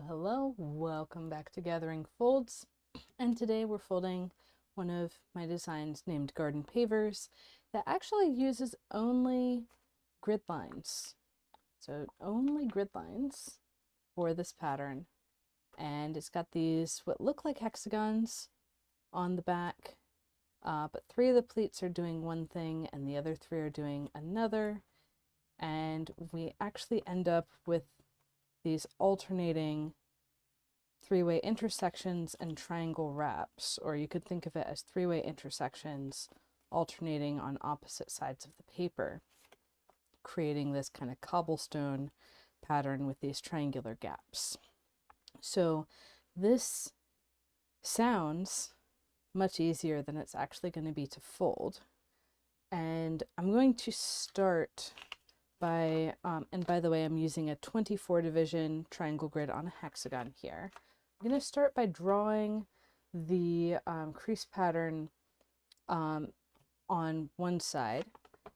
Hello, welcome back to Gathering Folds, and today we're folding one of my designs named Garden Pavers that actually uses only grid lines. So only grid lines for this pattern, and it's got these what look like hexagons on the back, but 3 of the pleats are doing one thing and the other 3 are doing another, and we actually end up with these alternating 3-way intersections and triangle wraps, or you could think of it as 3-way intersections alternating on opposite sides of the paper, creating this kind of cobblestone pattern with these triangular gaps. So this sounds much easier than it's actually going to be to fold. And I'm going to start by, and by the way, I'm using a 24 division triangle grid on a hexagon here. I'm going to start by drawing the crease pattern on one side.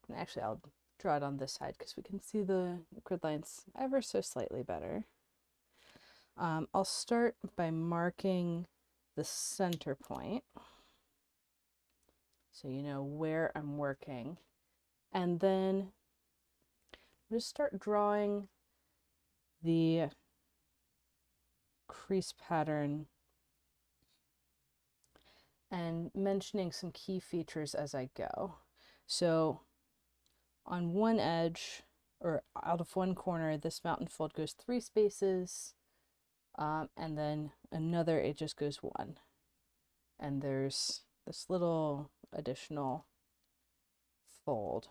And actually, I'll draw it on this side because we can see the grid lines ever so slightly better. I'll start by marking the center point, so you know where I'm working. And then just start drawing the crease pattern and mentioning some key features as I go. So on one edge, or out of one corner, this mountain fold goes 3 spaces, and then another, it just goes 1. And there's this little additional fold.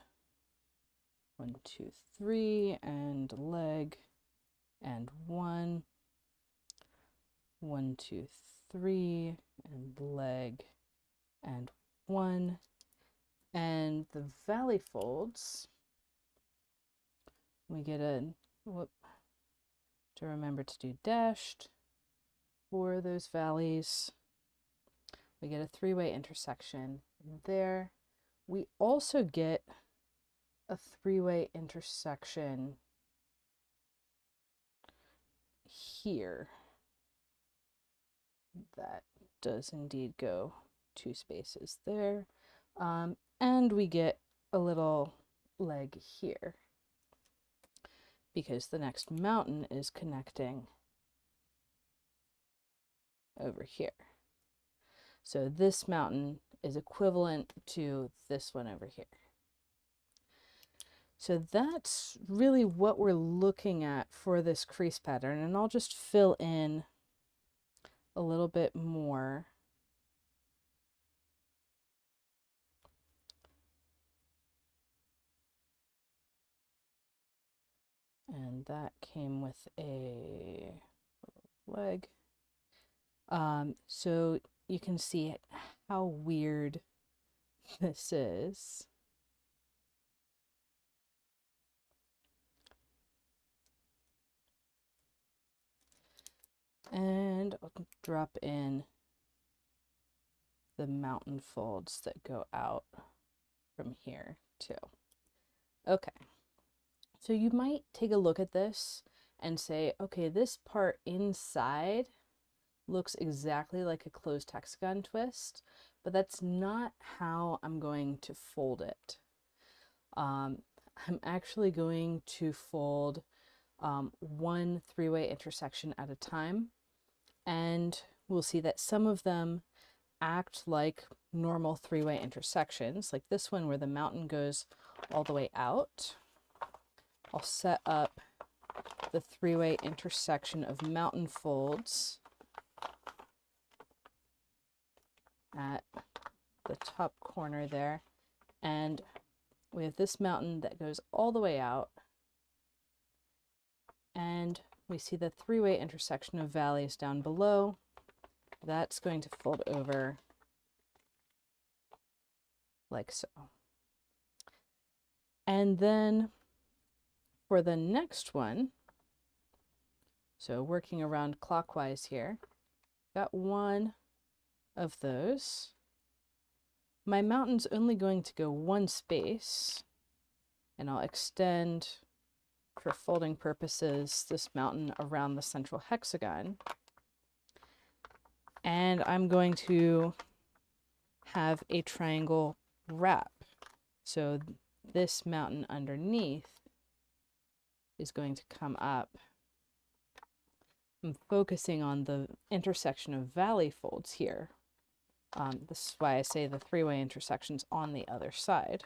1, 2, 3, and leg, and 1, 1, 2, 3, and leg, and 1. And the valley folds, we get a, to remember to do dashed for those valleys. We get a 3-way intersection there. We also get a 3-way intersection here. That does indeed go 2 spaces there. And we get a little leg here because the next mountain is connecting over here. So this mountain is equivalent to this one over here. So that's really what we're looking at for this crease pattern, and I'll just fill in a little bit more. And that came with a leg. So you can see how weird this is. And I'll drop in the mountain folds that go out from here too. Okay, so you might take a look at this and say, okay, this part inside looks exactly like a closed hexagon twist, but that's not how I'm going to fold it. I'm actually going to fold one 3-way intersection at a time, and we'll see that some of them act like normal 3-way intersections, like this one where the mountain goes all the way out. I'll set up the 3-way intersection of mountain folds at the top corner there, and we have this mountain that goes all the way out, and we see the 3-way intersection of valleys down below. That's going to fold over like so. And then for the next one, so working around clockwise here, got one of those. My mountain's only going to go 1 space, and I'll extend for folding purposes, this mountain around the central hexagon. And I'm going to have a triangle wrap. So this mountain underneath is going to come up. I'm focusing on the intersection of valley folds here. This is why I say the three-way intersections on the other side.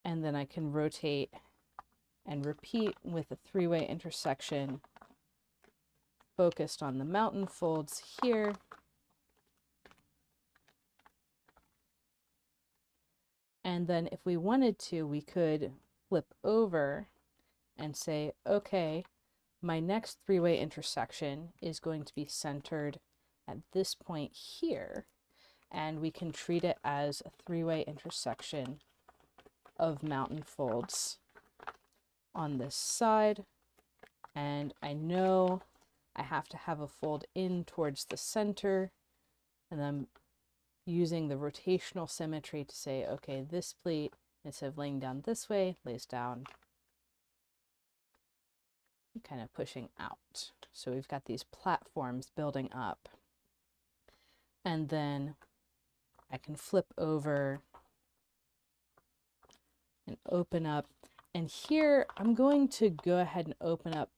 And then I can rotate and repeat with a three-way intersection focused on the mountain folds here. And then if we wanted to, we could flip over and say, okay, my next three-way intersection is going to be centered at this point here. And we can treat it as a three-way intersection of mountain folds on this side. And I know I have to have a fold in towards the center, and I'm using the rotational symmetry to say, okay, this pleat, instead of laying down this way, lays down kind of pushing out. So we've got these platforms building up. And then I can flip over and open up. And here I'm going to go ahead and open up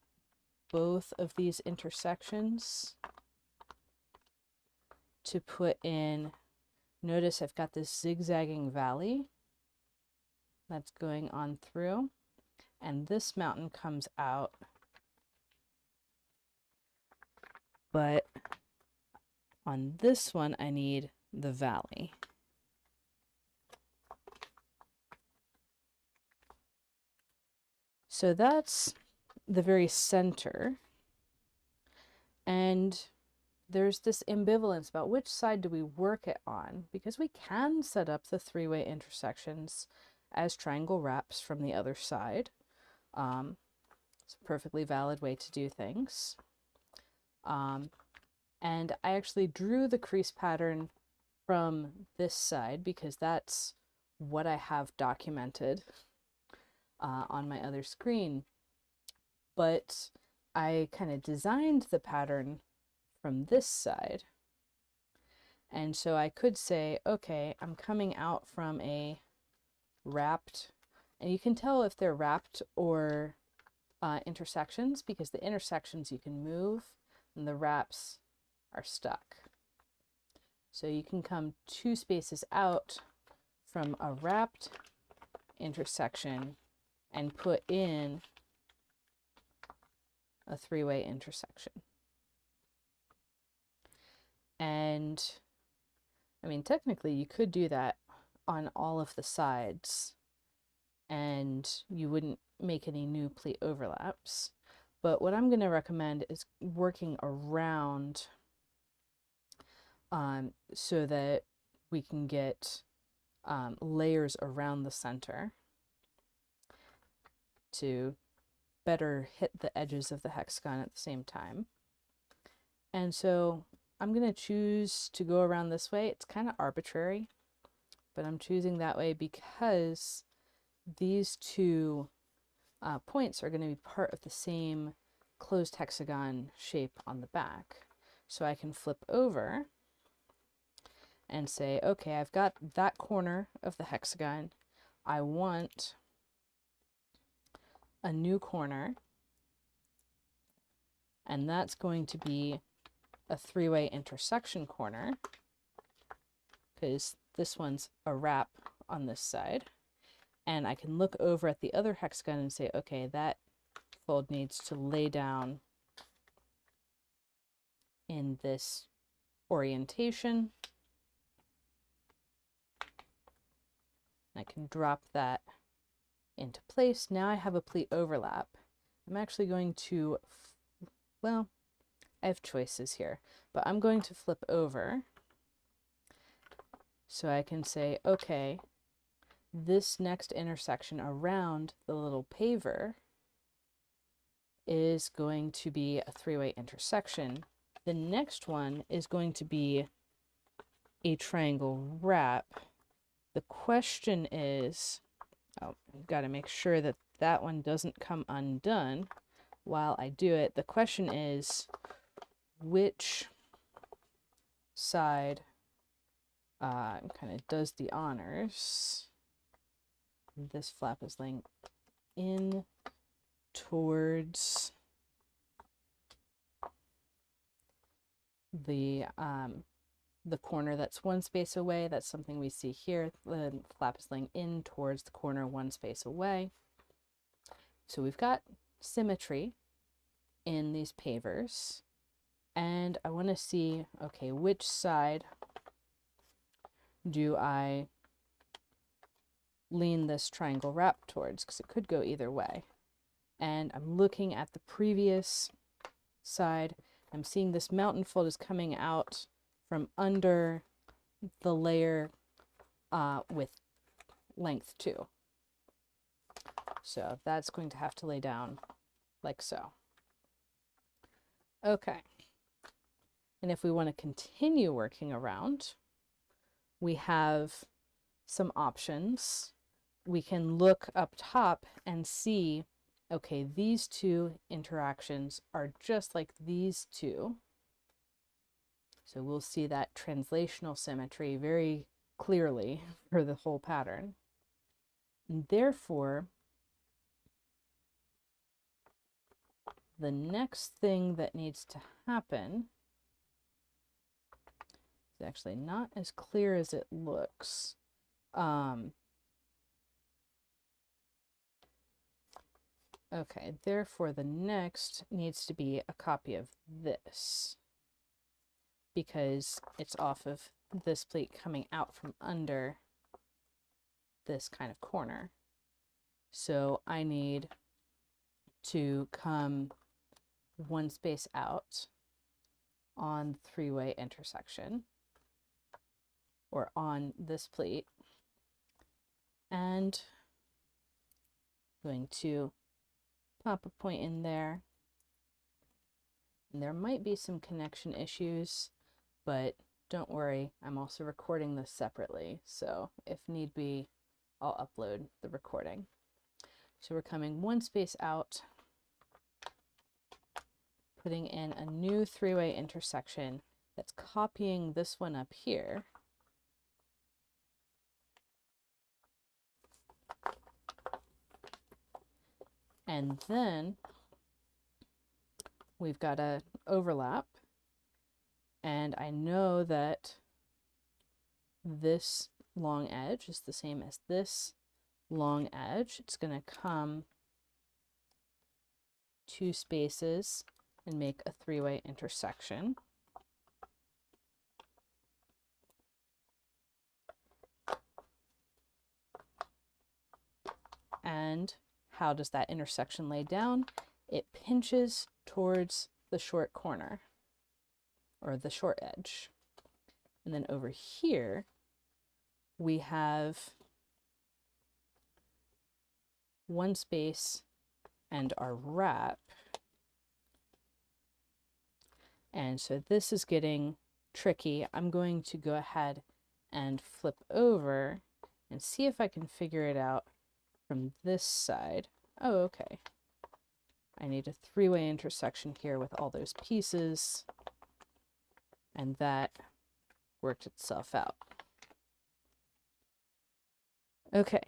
both of these intersections to put in, notice I've got this zigzagging valley that's going on through, and this mountain comes out, but on this one I need the valley. So that's the very center, and there's this ambivalence about which side do we work it on, because we can set up the three-way intersections as triangle wraps from the other side. It's a perfectly valid way to do things. And I actually drew the crease pattern from this side because that's what I have documented on my other screen. But I kind of designed the pattern from this side. And so I could say, okay, I'm coming out from a wrapped, and you can tell if they're wrapped or intersections, because the intersections you can move and the wraps are stuck. So you can come two spaces out from a wrapped intersection and put in a three-way intersection. And I mean, technically you could do that on all of the sides and you wouldn't make any new pleat overlaps. But what I'm going to recommend is working around so that we can get layers around the center to better hit the edges of the hexagon at the same time. And so I'm going to choose to go around this way. It's kind of arbitrary, but I'm choosing that way because these two points are going to be part of the same closed hexagon shape on the back. So I can flip over and say, okay, I've got that corner of the hexagon. I want a new corner, and that's going to be a three-way intersection corner because this one's a wrap on this side. And I can look over at the other hexagon and say, okay, that fold needs to lay down in this orientation. I can drop that into place. Now I have a pleat overlap. I'm actually going to, well, I have choices here, but I'm going to flip over so I can say, okay, this next intersection around the little paver is going to be a three-way intersection. The next one is going to be a triangle wrap. The question is, Oh, I've got to make sure that that one doesn't come undone while I do it. The question is, which side kind of does the honors? This flap is laying in towards the corner that's one space away. That's something we see here. The flap is laying in towards the corner one space away. So we've got symmetry in these pavers. And I want to see, okay, which side do I lean this triangle wrap towards? Because it could go either way. And I'm looking at the previous side. I'm seeing this mountain fold is coming out from under the layer with length 2. So that's going to have to lay down like so. Okay. And if we want to continue working around, we have some options. We can look up top and see, okay, these two interactions are just like these two. So we'll see that translational symmetry very clearly for the whole pattern. And therefore, the next thing that needs to happen is actually not as clear as it looks. Okay, therefore the next needs to be a copy of this, because it's off of this pleat coming out from under this kind of corner. So I need to come one space out on the 3-way intersection, or on this pleat, and I'm going to pop a point in there. And there might be some connection issues, but don't worry, I'm also recording this separately, so if need be, I'll upload the recording. So we're coming one space out, putting in a new 3-way intersection that's copying this one up here. And then we've got an overlap, and I know that this long edge is the same as this long edge. It's going to come 2 spaces and make a 3-way intersection. And how does that intersection lay down? It pinches towards the short corner, or the short edge. And then over here, we have one space and our wrap. And so this is getting tricky. I'm going to go ahead and flip over and see if I can figure it out from this side. Oh, okay. I need a 3-way intersection here with all those pieces, and that worked itself out. Okay.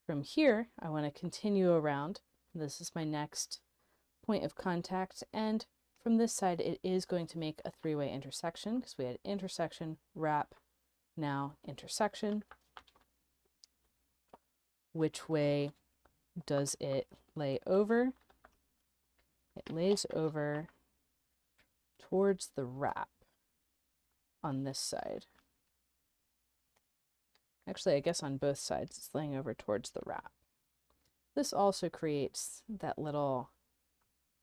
From here, I want to continue around. This is my next point of contact, and from this side, it is going to make a 3-way intersection, because we had intersection, wrap, now intersection. Which way does it lay over? It lays over towards the wrap on this side. Actually, I guess on both sides it's laying over towards the wrap. This also creates that little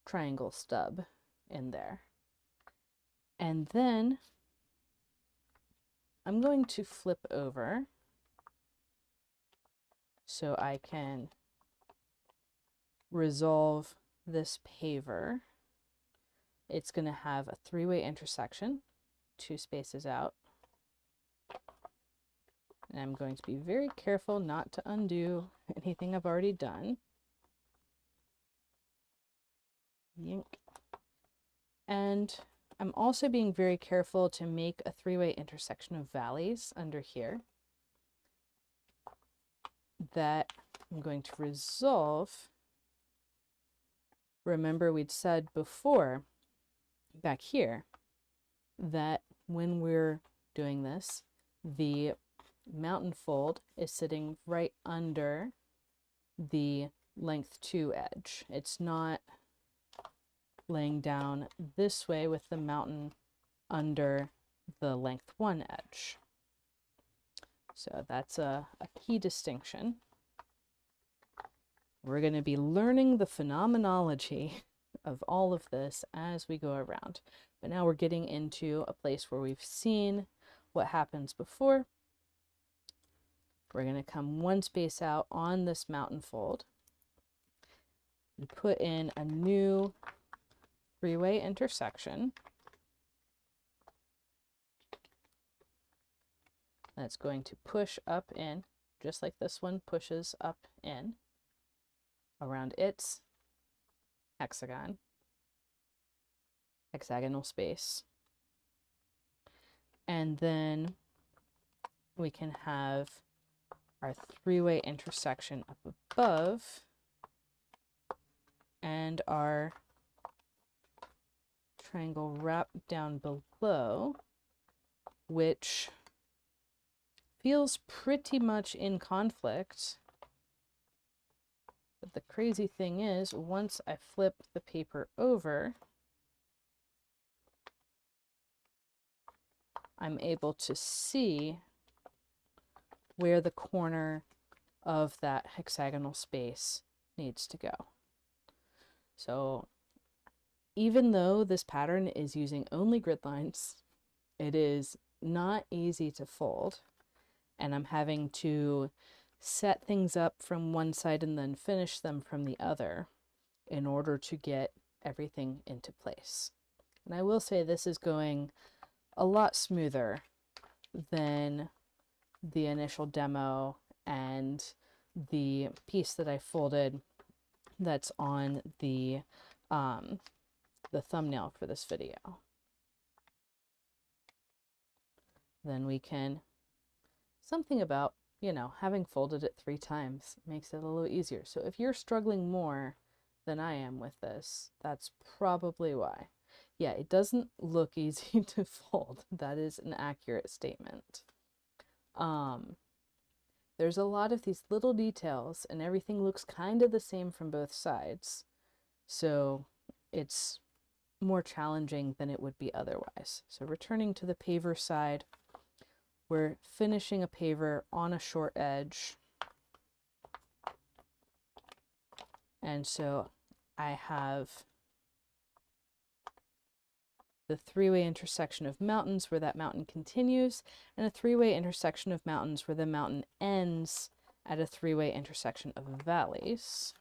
triangle stub in there. And then I'm going to flip over so I can resolve this paver. It's going to have a 3-way intersection, 2 spaces out. And I'm going to be very careful not to undo anything I've already done. Yink. And I'm also being very careful to make a three-way intersection of valleys under here that I'm going to resolve. Remember, we'd said before back here that when we're doing this, the mountain fold is sitting right under the length 2 edge. It's not laying down this way with the mountain under the length 1 edge. So that's a key distinction. We're going to be learning the phenomenology of all of this as we go around. But now we're getting into a place where we've seen what happens before. We're going to come one space out on this mountain fold and put in a new three-way intersection. That's going to push up in, just like this one pushes up in around its hexagonal space. And then we can have our three-way intersection up above and our triangle wrap down below, which feels pretty much in conflict. But the crazy thing is, once I flip the paper over, I'm able to see where the corner of that hexagonal space needs to go. So even though this pattern is using only grid lines, it is not easy to fold, and I'm having to set things up from one side and then finish them from the other in order to get everything into place. And I will say this is going a lot smoother than the initial demo and the piece that I folded that's on the thumbnail for this video. Then we can, something about, you know, having folded it 3 times makes it a little easier. So if you're struggling more than I am with this, that's probably why. Yeah, it doesn't look easy to fold. That is an accurate statement. There's a lot of these little details and everything looks kind of the same from both sides. So it's more challenging than it would be otherwise. So returning to the paver side, we're finishing a paver on a short edge. And so I have the three-way intersection of mountains where that mountain continues, and a three-way intersection of mountains where the mountain ends at a three-way intersection of valleys.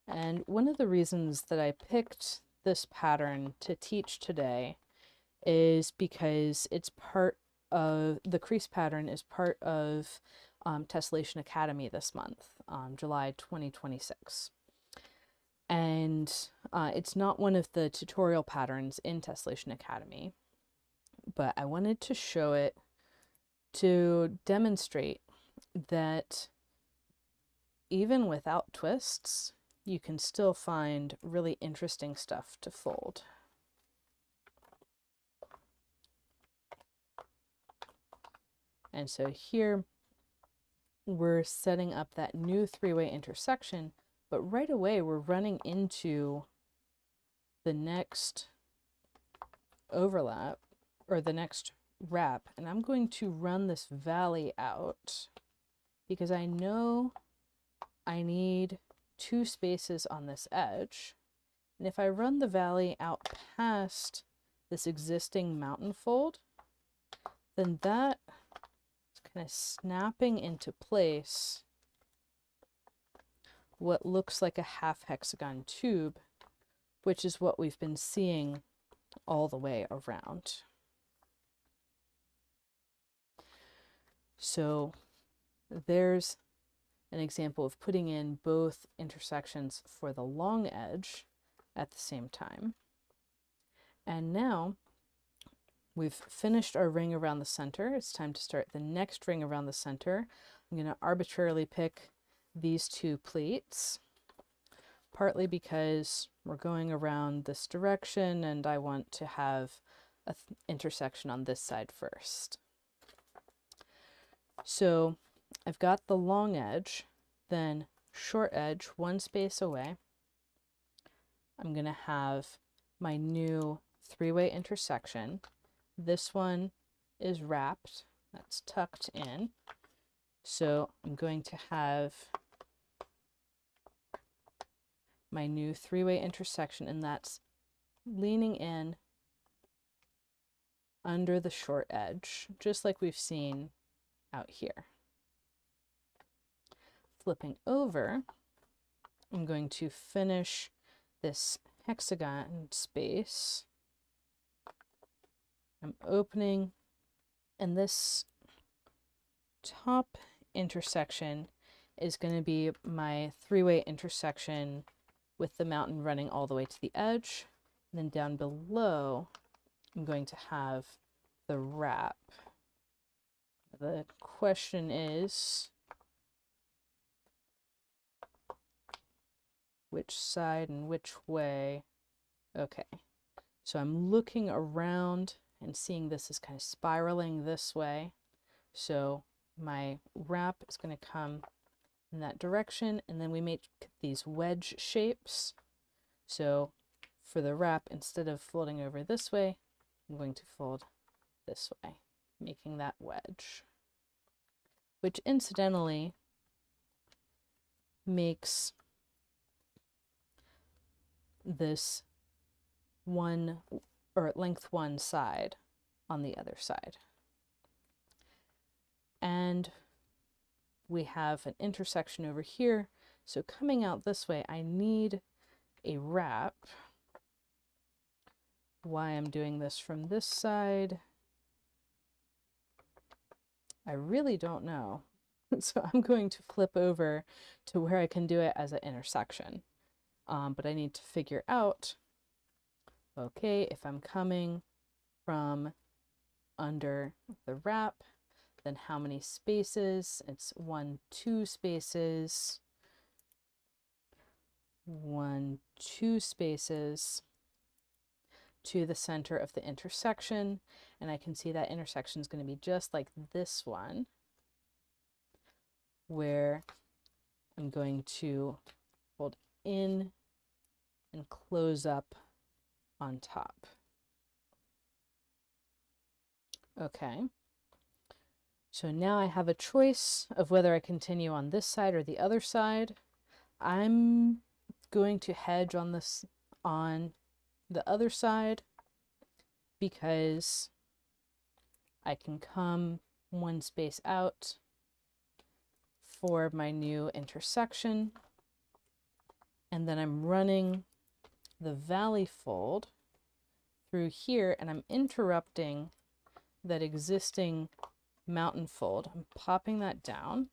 And one of the reasons that I picked this pattern to teach today is because it's part of the crease pattern is part of Tessellation Academy this month, July 2026. And it's not one of the tutorial patterns in Tessellation Academy, but I wanted to show it to demonstrate that even without twists, you can still find really interesting stuff to fold. And so here we're setting up that new three-way intersection, but right away we're running into the next overlap or the next wrap, and I'm going to run this valley out because I know I need 2 spaces on this edge. And if I run the valley out past this existing mountain fold, then that is kind of snapping into place what looks like a half hexagon tube, which is what we've been seeing all the way around. So there's an example of putting in both intersections for the long edge at the same time. And now we've finished our ring around the center. It's time to start the next ring around the center. I'm going to arbitrarily pick these two pleats, partly because we're going around this direction and I want to have an intersection on this side first. So I've got the long edge, then short edge, one space away. I'm going to have my new three-way intersection. This one is wrapped, that's tucked in. So I'm going to have my new three-way intersection, and that's leaning in under the short edge, just like we've seen out here. Flipping over, I'm going to finish this hexagon space. I'm opening, and this top intersection is going to be my three-way intersection with the mountain running all the way to the edge. And then down below, I'm going to have the wrap. The question is, which side and which way? Okay, so I'm looking around and seeing this is kind of spiraling this way. So my wrap is going to come in that direction, and then we make these wedge shapes. So for the wrap, instead of folding over this way, I'm going to fold this way, making that wedge, which incidentally makes this one, or length one side on the other side. And we have an intersection over here. So coming out this way, I need a wrap. Why I'm doing this from this side, I really don't know. So I'm going to flip over to where I can do it as an intersection. But I need to figure out, okay, if I'm coming from under the wrap, then how many spaces? It's 1, 2 spaces, 1, 2 spaces to the center of the intersection. And I can see that intersection is going to be just like this one, where I'm going to fold in and close up on top. Okay. So now I have a choice of whether I continue on this side or the other side. I'm going to hedge on this, on the other side, because I can come one space out for my new intersection, and then I'm running the valley fold through here, and I'm interrupting that existing mountain fold. I'm popping that down,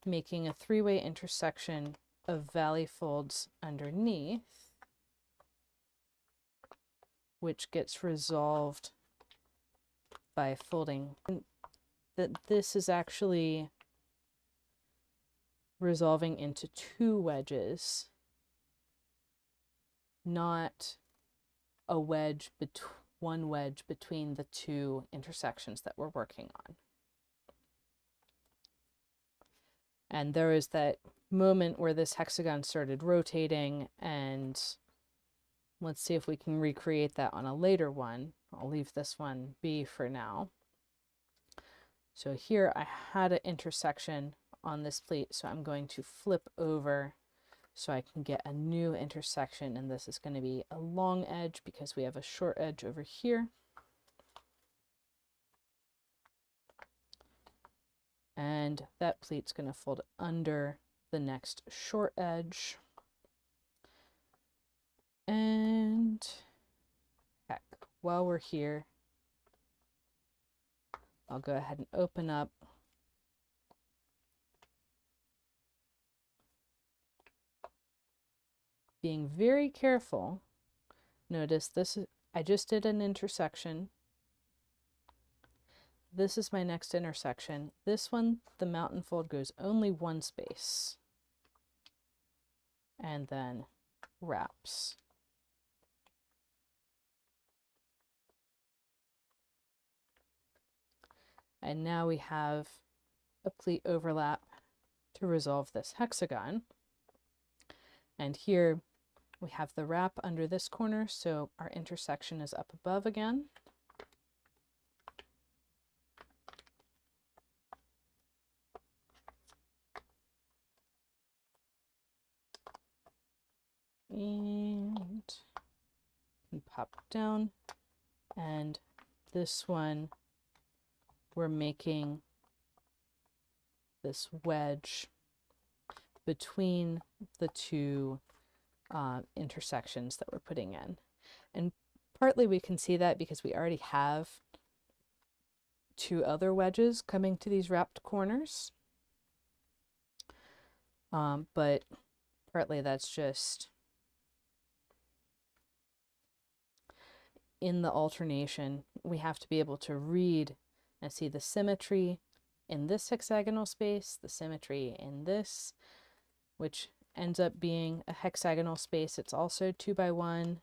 making a three-way intersection of valley folds underneath, which gets resolved by folding. That this is actually resolving into 2 wedges, not a wedge, one wedge between the 2 intersections that we're working on. And there is that moment where this hexagon started rotating, and let's see if we can recreate that on a later one. I'll leave this one be for now. So here I had an intersection on this pleat, so I'm going to flip over so I can get a new intersection, and this is going to be a long edge because we have a short edge over here. And that pleat's going to fold under the next short edge. And heck, while we're here, I'll go ahead and open up being very careful. Notice this is, I just did an intersection. This is my next intersection. This one, the mountain fold goes only one space and then wraps. And now we have a pleat overlap to resolve this hexagon. And here we have the wrap under this corner, so our intersection is up above again. And can pop down, and this one we're making this wedge between the two intersections that we're putting in. And partly we can see that because we already have two other wedges coming to these wrapped corners. But partly that's just in the alternation. We have to be able to read and see the symmetry in this hexagonal space, the symmetry in this, which ends up being a hexagonal space. It's also 2 by 1,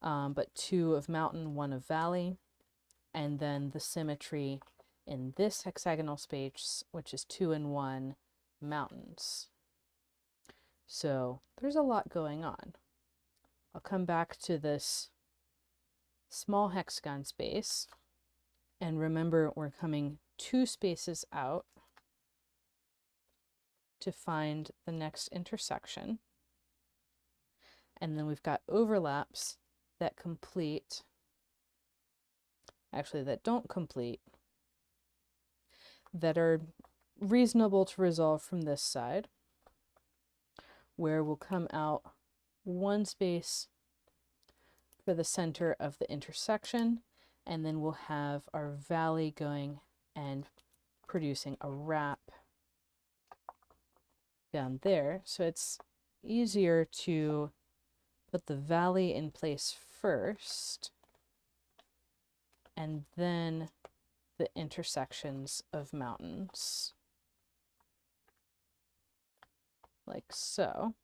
but 2 of mountain, 1 of valley, and then the symmetry in this hexagonal space, which is 2 and 1 mountains. So there's a lot going on. I'll come back to this small hexagon space, and remember we're coming 2 spaces out to find the next intersection. And then we've got overlaps that complete, actually that don't complete, that are reasonable to resolve from this side, where we'll come out 1 space for the center of the intersection, and then we'll have our valley going and producing a wrap down there. So it's easier to put the valley in place first and then the intersections of mountains, like so.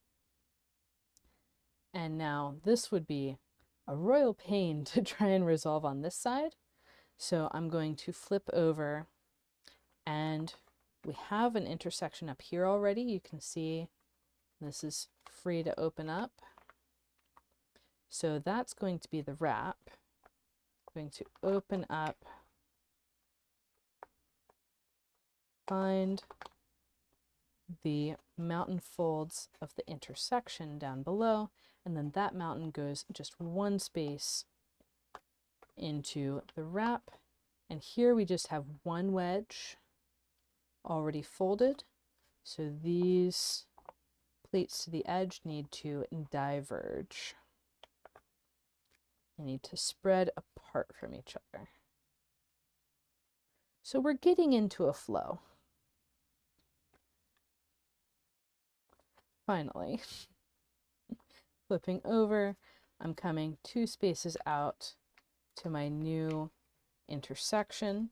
And now this would be a royal pain to try and resolve on this side. So I'm going to flip over, and we have an intersection up here already. You can see this is free to open up. So that's going to be the wrap. I'm going to open up, find the mountain folds of the intersection down below, and then that mountain goes just 1 space into the wrap. And here we just have 1 wedge already folded. So these pleats to the edge need to diverge. They need to spread apart from each other. So we're getting into a flow. Finally, flipping over, I'm coming 2 spaces out to my new intersection.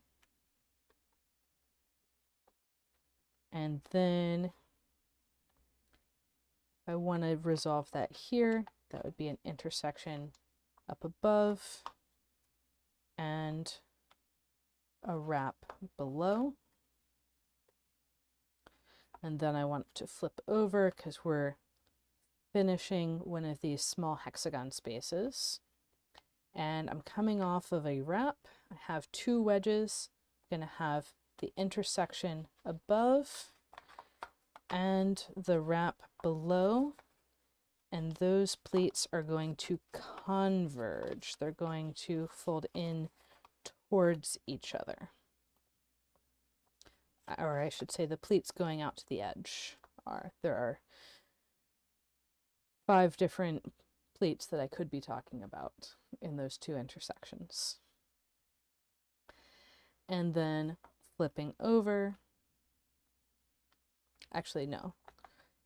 And then if I want to resolve that here, that would be an intersection up above and a wrap below. And then I want to flip over because we're finishing one of these small hexagon spaces. And I'm coming off of a wrap. I have 2 wedges. I'm going to have the intersection above and the wrap below. And those pleats are going to converge. They're going to fold in towards each other. Or I should say the pleats going out to the edge are. There are 5 different pleats that I could be talking about in those 2 intersections. And then flipping over, actually no,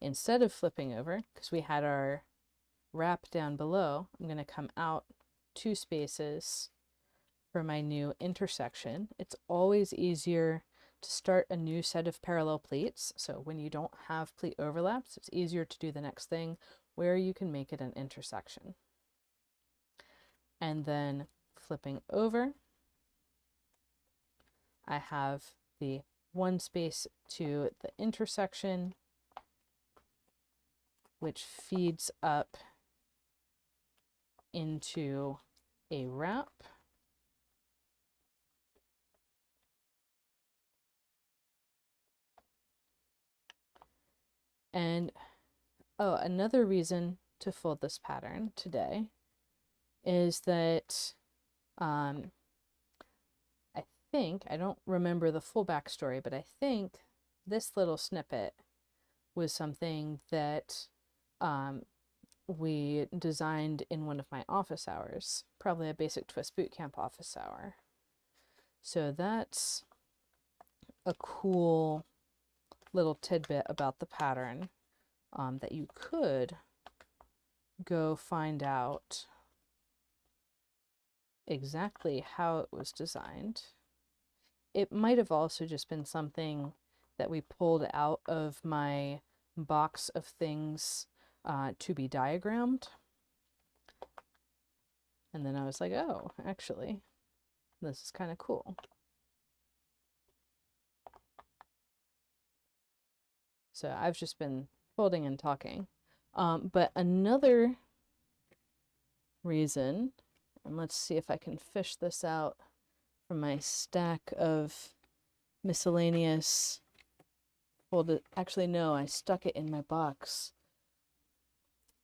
instead of flipping over, because we had our wrap down below, I'm going to come out 2 spaces for my new intersection. It's always easier to start a new set of parallel pleats. So when you don't have pleat overlaps, it's easier to do the next thing where you can make it an intersection. And then flipping over, I have the 1 space to the intersection, which feeds up into a wrap. And oh, another reason to fold this pattern today is that I don't remember the full backstory, but I think this little snippet was something that we designed in one of my office hours, probably a Basic Twist Bootcamp office hour. So that's a cool little tidbit about the pattern that you could go find out exactly how it was designed. It might have also just been something that we pulled out of my box of things to be diagrammed. And then I was like, oh, actually, this is kind of cool. So I've just been folding and talking. But another reason, and let's see if I can fish this out from my stack of miscellaneous folded. Actually, no, I stuck it in my box.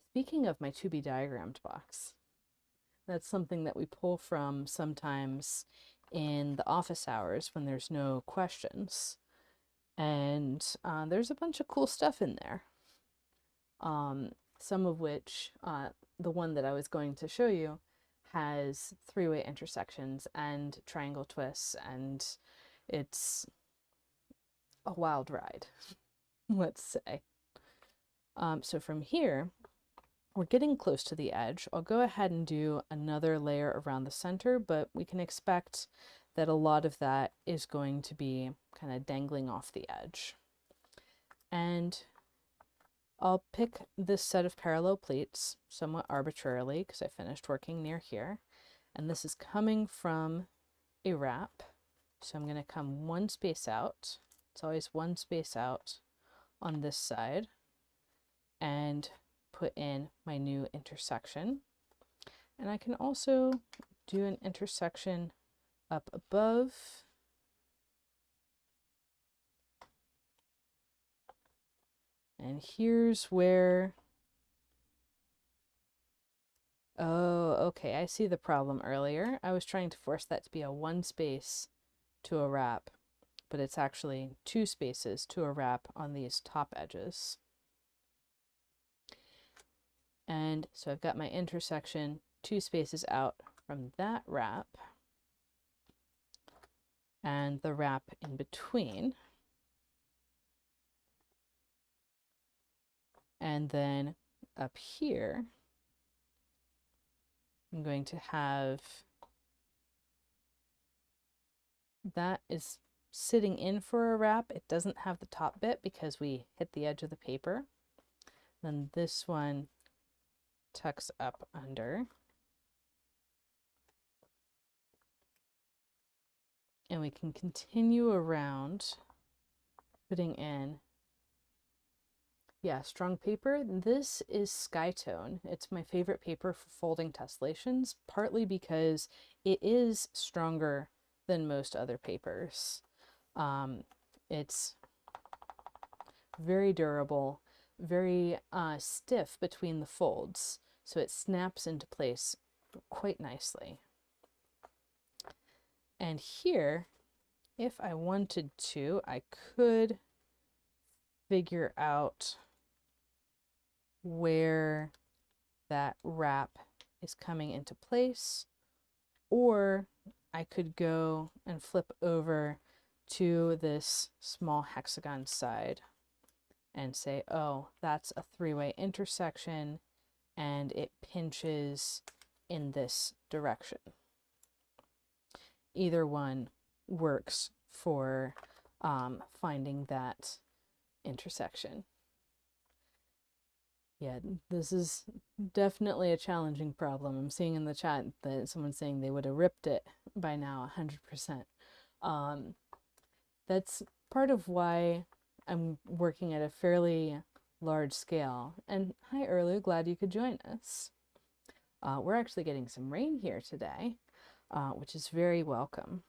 Speaking of my to be diagrammed box, that's something that we pull from sometimes in the office hours when there's no questions. And there's a bunch of cool stuff in there. Some of which, the one that I was going to show you, has 3-way intersections and triangle twists, and it's a wild ride, let's say. So from here, we're getting close to the edge. I'll go ahead and do another layer around the center, but we can expect that a lot of that is going to be kind of dangling off the edge. And I'll pick this set of parallel pleats somewhat arbitrarily because I finished working near here. And this is coming from a wrap. So I'm going to come 1 space out. It's always 1 space out on this side. And put in my new intersection. And I can also do an intersection up above. And here's where, oh, okay, I see the problem earlier. I was trying to force that to be a 1 space to a wrap, but it's actually 2 spaces to a wrap on these top edges. And so I've got my intersection 2 spaces out from that wrap and the wrap in between. And then up here, I'm going to have that is sitting in for a wrap. It doesn't have the top bit because we hit the edge of the paper. Then this one tucks up under. And we can continue around putting in, yeah, strong paper. This is Skytone. It's my favorite paper for folding tessellations, partly because it is stronger than most other papers. It's very durable, very stiff between the folds, so it snaps into place quite nicely. And here, if I wanted to, I could figure out where that wrap is coming into place, or I could go and flip over to this small hexagon side and say, oh, that's a three-way intersection and it pinches in this direction. Either one works for finding that intersection. Yeah, this is definitely a challenging problem. I'm seeing in the chat that someone's saying they would have ripped it by now 100%. That's part of why I'm working at a fairly large scale. And hi, Erlu, glad you could join us. We're actually getting some rain here today, which is very welcome.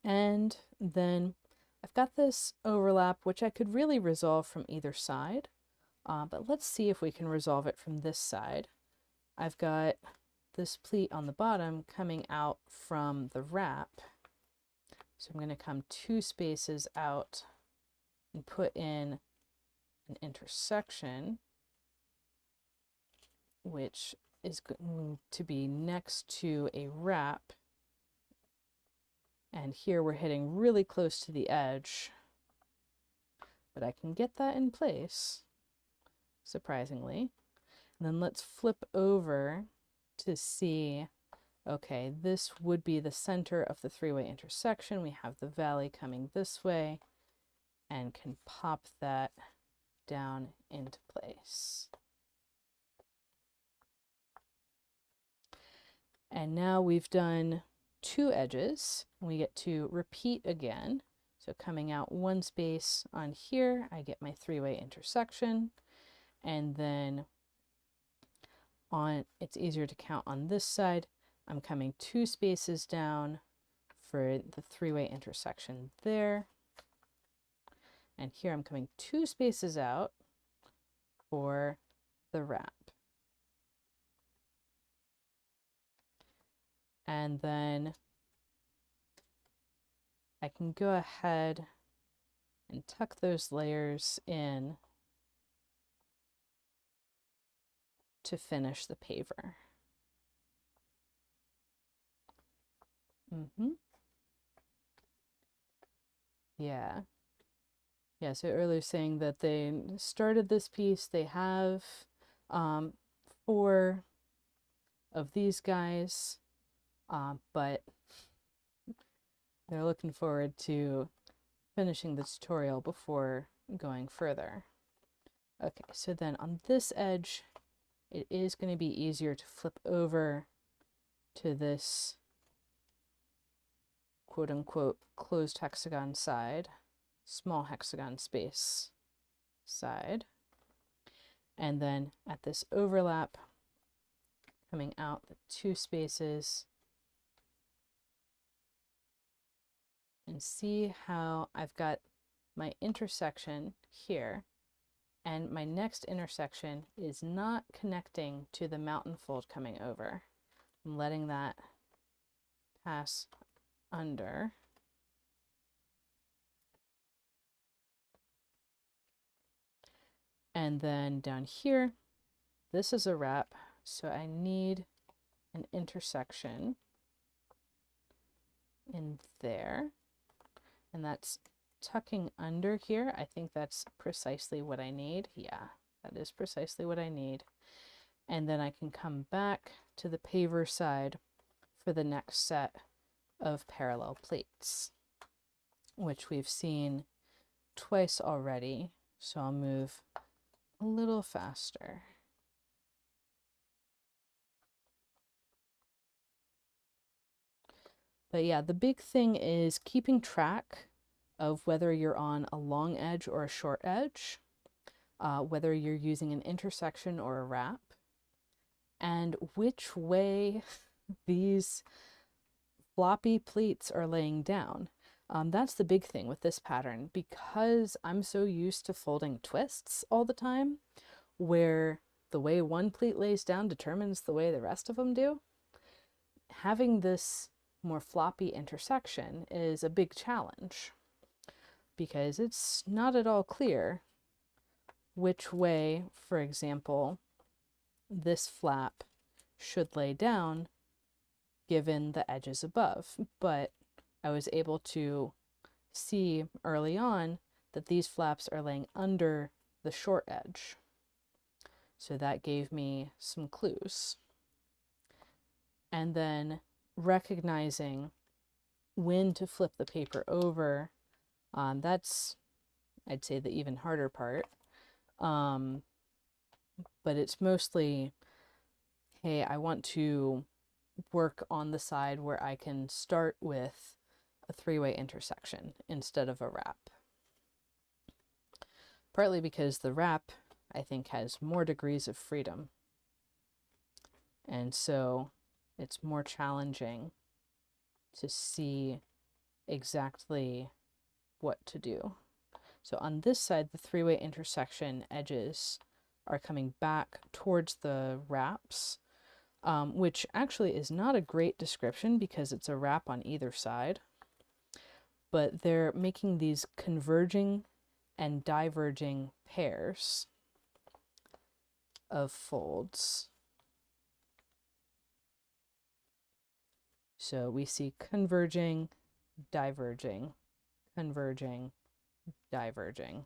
And then I've got this overlap, which I could really resolve from either side. But let's see if we can resolve it from this side. I've got this pleat on the bottom coming out from the wrap. So I'm going to come 2 spaces out and put in an intersection, which is going to be next to a wrap. And here we're hitting really close to the edge, but I can get that in place, surprisingly. And then let's flip over to see, okay, this would be the center of the three-way intersection. We have the valley coming this way and can pop that down into place. And now we've done 2 edges. We get to repeat again. So coming out 1 space on here, I get my three-way intersection. And then it's easier to count on this side. I'm coming 2 spaces down for the three-way intersection there. And here I'm coming 2 spaces out for the wrap. And then I can go ahead and tuck those layers in to finish the paver. Yeah. Yeah, so earlier saying that they started this piece, they have 4 of these guys, but they're looking forward to finishing the tutorial before going further. Okay, so then on this edge, it is going to be easier to flip over to this quote-unquote closed hexagon side, small hexagon space side. And then at this overlap, coming out the 2 spaces, and see how I've got my intersection here, and my next intersection is not connecting to the mountain fold coming over. I'm letting that pass under. And then down here, this is a wrap, so I need an intersection in there. And that's tucking under here. I think that's precisely what I need. Yeah, that is precisely what I need. And then I can come back to the paver side for the next set of parallel plates, which we've seen twice already. So I'll move a little faster. But yeah, the big thing is keeping track of whether you're on a long edge or a short edge, whether you're using an intersection or a wrap, and which way these floppy pleats are laying down. That's the big thing with this pattern, because I'm so used to folding twists all the time, where the way one pleat lays down determines the way the rest of them do. Having this more floppy intersection is a big challenge. because it's not at all clear which way, for example, this flap should lay down given the edges above. But I was able to see early on that these flaps are laying under the short edge. So that gave me some clues. And then recognizing when to flip the paper over, that's, I'd say, the even harder part. But it's mostly, hey, I want to work on the side where I can start with a three-way intersection instead of a wrap. Partly because the wrap, I think, has more degrees of freedom. And so it's more challenging to see exactly what to do. So on this side, the three-way intersection edges are coming back towards the wraps, which actually is not a great description because it's a wrap on either side, but they're making these converging and diverging pairs of folds. So we see converging, diverging, converging, diverging.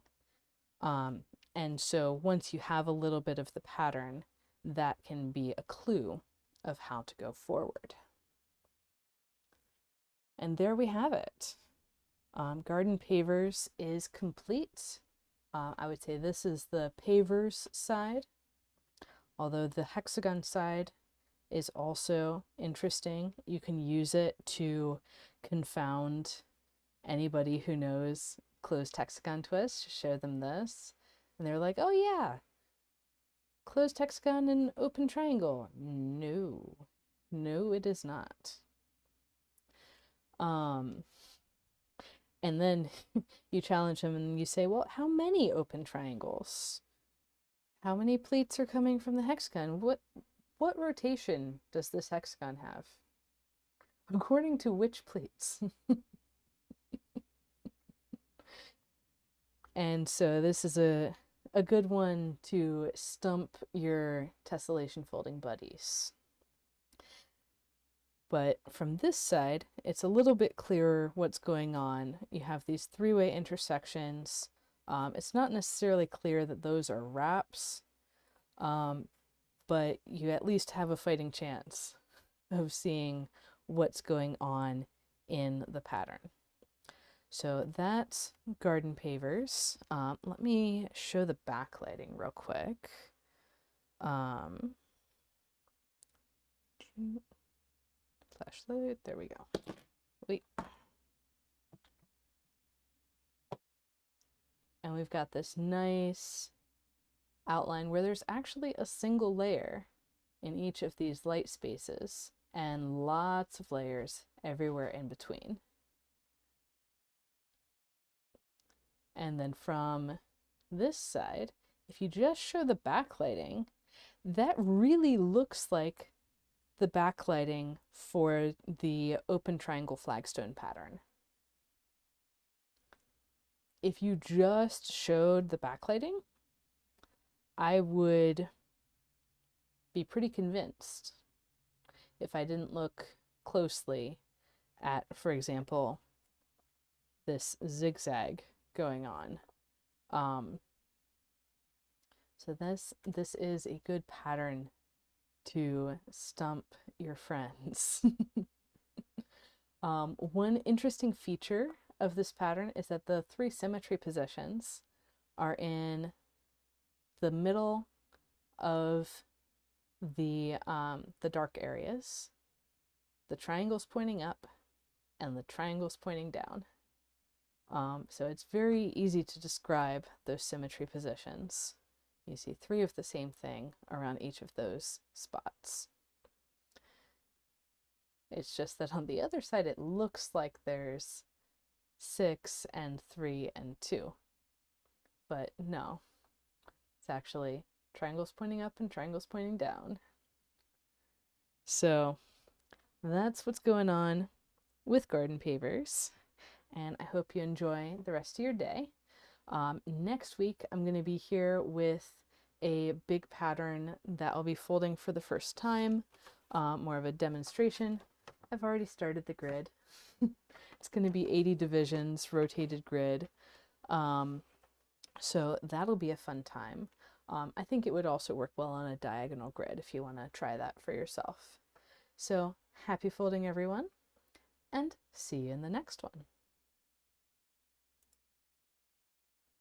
And so once you have a little bit of the pattern, that can be a clue of how to go forward. And there we have it. Garden Pavers is complete. I would say this is the pavers side, although the hexagon side is also interesting. You can use it to confound anybody who knows closed hexagon twist. Just show them this, and they're like, oh yeah, closed hexagon and open triangle. No, no, it is not. And then you challenge them and you say, well, how many open triangles? How many pleats are coming from the hexagon? What rotation does this hexagon have? According to which pleats? And so this is a good one to stump your tessellation folding buddies. But from this side, it's a little bit clearer what's going on. You have these three-way intersections. It's not necessarily clear that those are wraps, but you at least have a fighting chance of seeing what's going on in the pattern. So that's Garden Pavers. Let me show the backlighting real quick. Flashlight, there we go. Wait. And we've got this nice outline where there's actually a single layer in each of these light spaces and lots of layers everywhere in between. And then from this side, if you just show the backlighting, that really looks like the backlighting for the open triangle flagstone pattern. If you just showed the backlighting, I would be pretty convinced if I didn't look closely at, for example, this zigzag going on. So this is a good pattern to stump your friends. One interesting feature of this pattern is that the three symmetry positions are in the middle of the dark areas, the triangles pointing up, and the triangles pointing down. So it's very easy to describe those symmetry positions. You see three of the same thing around each of those spots. It's just that on the other side, it looks like there's 6 and 3 and 2. But no, it's actually triangles pointing up and triangles pointing down. So that's what's going on with Garden Pavers. and I hope you enjoy the rest of your day. Next week, I'm going to be here with a big pattern that I'll be folding for the first time, more of a demonstration. I've already started the grid. It's going to be 80 divisions, rotated grid. So that'll be a fun time. I think it would also work well on a diagonal grid if you want to try that for yourself. So happy folding, everyone, and see you in the next one.